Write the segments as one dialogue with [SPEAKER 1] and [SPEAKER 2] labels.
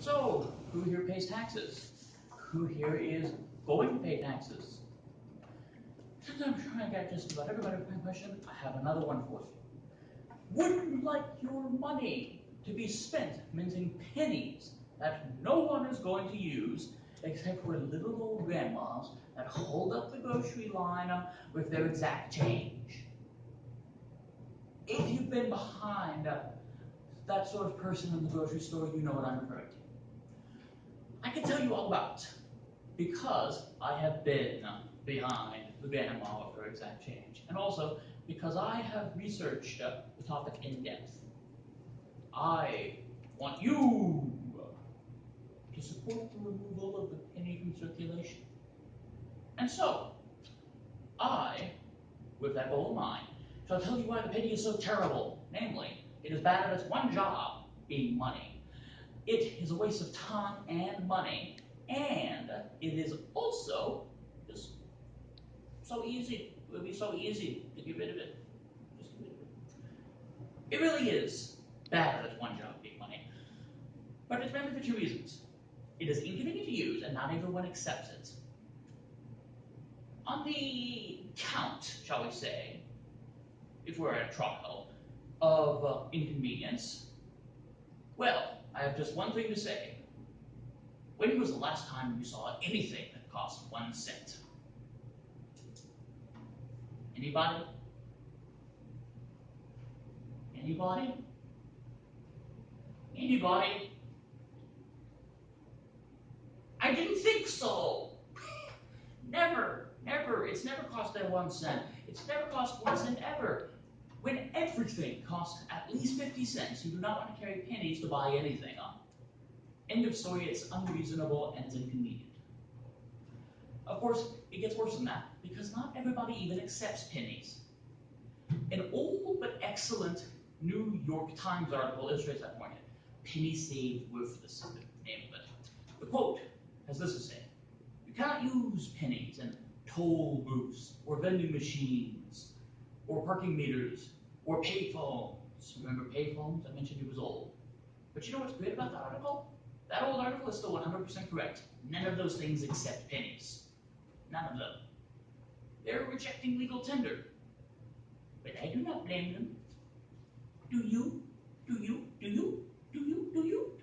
[SPEAKER 1] So, who here pays taxes? Who here is going to pay taxes? Since I'm sure I got just about everybody with my question, I have another one for you. Wouldn't you like your money to be spent minting pennies that no one is going to use except for little old grandmas that hold up the grocery line with their exact change? If you've been behind that sort of person in the grocery store, you know what I'm referring to. I can tell you all about it because I have been behind the grandma with her exact change, and also because I have researched the topic in depth. I want you to support the removal of the penny from circulation. And so, I, with that goal in mind, shall tell you why the penny is so terrible. Namely, it is bad at its one job, being money. It is a waste of time and money, and it is also just so easy. It would be so easy to get rid of it. Just get rid of it. It really is bad at its one job, being money. But it's mainly for two reasons. It is inconvenient to use, and not everyone accepts it. On the count, shall we say, if we're at a trial, of inconvenience, well, I have just one thing to say. When was the last time you saw anything that cost 1 cent? Anybody? Anybody? Anybody? I didn't think so. Never, never. It's never cost that 1 cent. It's never cost 1 cent ever. When everything costs at least 50 cents, you do not want to carry pennies to buy anything on. End of story, it's unreasonable and it's inconvenient. Of course, it gets worse than that, because not everybody even accepts pennies. An old but excellent New York Times article illustrates that point. Penny saved worthless, the name of it. The quote has this to say: you cannot use pennies in toll booths, or vending machines, or parking meters, or payphones. Remember payphones? I mentioned it was old. But you know what's great about that article? That old article is still 100% correct. None of those things accept pennies. None of them. They're rejecting legal tender. But I do not blame them. Do you? Do you? Do you? Do you? Do you?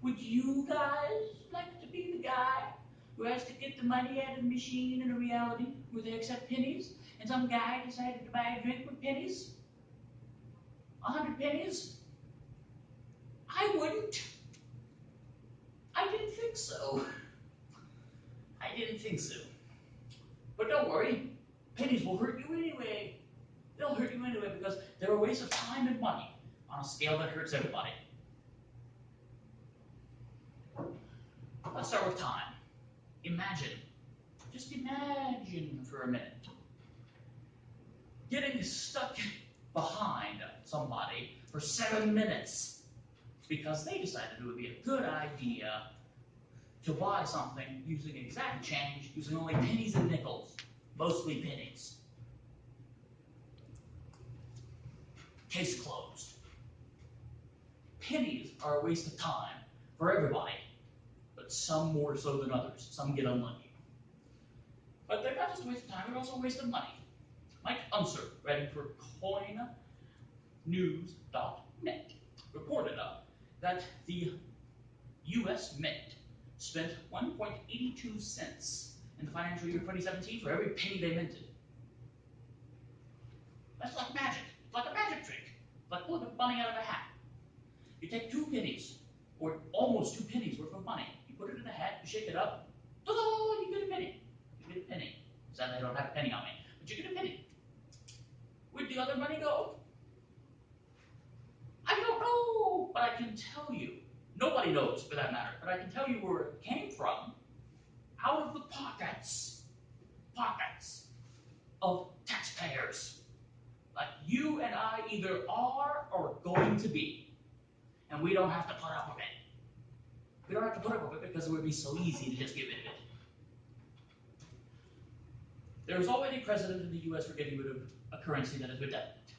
[SPEAKER 1] Would you guys like to be the guy who has to get the money out of the machine in a reality where they accept pennies, and some guy decided to buy a drink with pennies? 100 pennies? I wouldn't. I didn't think so. I didn't think so. But don't worry, pennies will hurt you anyway. They'll hurt you anyway because they're a waste of time and money on a scale that hurts everybody. Let's start with time. Imagine, just imagine for a minute, getting stuck behind somebody for 7 minutes because they decided it would be a good idea to buy something using exact change, using only pennies and nickels, mostly pennies. Case closed. Pennies are a waste of time for everybody, but some more so than others. Some get unlucky. But they're not just a waste of time, they're also a waste of money. Mike Unser, writing for CoinNews.net, reported that the U.S. Mint spent 1.82 cents in the financial year 2017 for every penny they minted. That's like magic. It's like a magic trick. It's like pulling money out of a hat. You take 2 pennies, or almost 2 pennies worth of money. You put it in a hat, you shake it up, ta-da, you get a penny. You get a penny. Sadly, I don't have a penny on me, but you get a penny. Where'd the other money go? I don't know, but I can tell you. Nobody knows, for that matter, but I can tell you where it came from. Out of the pockets of taxpayers. Like you and I either are or going to be. And we don't have to put up with it. We don't have to put up with it because it would be so easy to just get rid of it. There is already precedent in the US for getting rid of a currency that is redundant.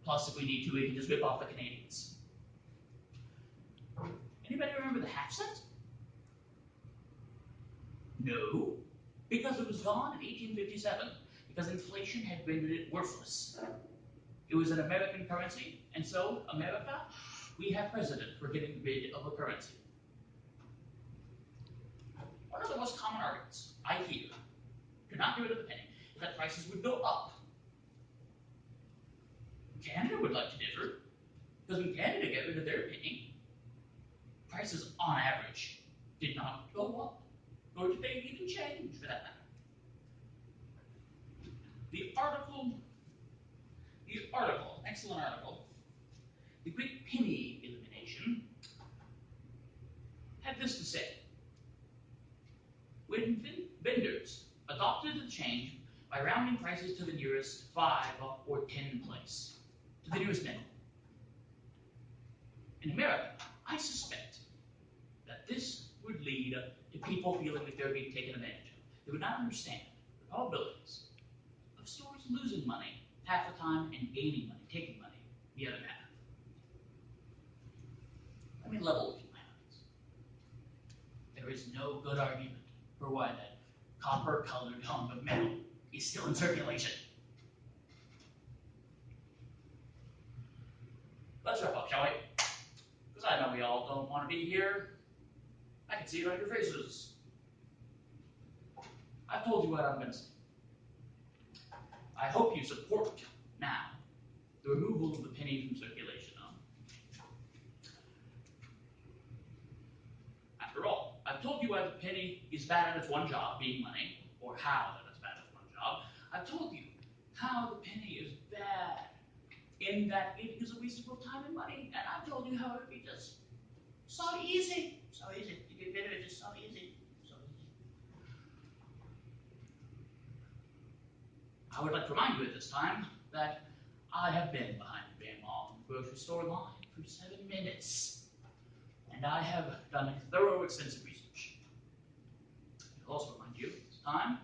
[SPEAKER 1] Plus, if we need to, we can just rip off the Canadians. cent? No, because it was gone in 1857, because inflation had rendered it worthless. It was an American currency, and so, America, we have precedent for getting rid of a currency. One of the most common arguments I hear to not get rid of the penny is that prices would go up. Canada would like to differ, because when Canada got rid of their penny, prices on average did not go up, nor did they even change for that matter. The article, excellent article, The Great Penny Elimination, had this to say. When vendors adopted the change by rounding prices to the nearest 5 or 10 place, to the nearest nickel. In America, I suspect that this would lead to people feeling that they're being taken advantage of. They would not understand the probabilities of stores losing money half the time and gaining money, taking money the other half. Let me level with you, my friends. There is no good argument for why that copper-colored hunk of metal is still in circulation. Let's wrap up, shall we? Because I know we all don't want to be here. I can see it on your faces. I've told you what I'm going to say. I hope you support now the removal of the penny from circulation. After all, I've told you why the penny is bad at its one job, being money, or how that it's bad at its one job. I've told you how the penny is bad in that it is a waste of both time and money, and I've told you how it would be just so easy. So easy. To get rid of it, just so easy. So easy. I would like to remind you at this time that I have been behind the damn long grocery store line for 7 minutes. And I have done a thorough, extensive research. I'll also remind you at this time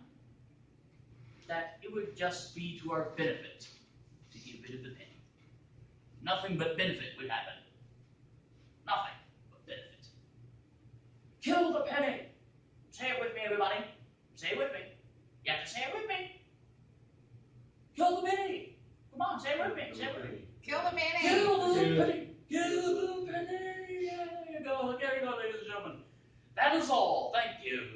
[SPEAKER 1] that it would just be to our benefit to get rid of the penny. Nothing but benefit would happen. Nothing but benefit. Kill the penny! Say it with me, everybody. Say it with me. You have to say it with me. Kill the penny! Come on, say it with me. Say it with me.
[SPEAKER 2] Kill the penny!
[SPEAKER 1] Kill the penny! Kill the penny! There you go, ladies and gentlemen. That is all. Thank you.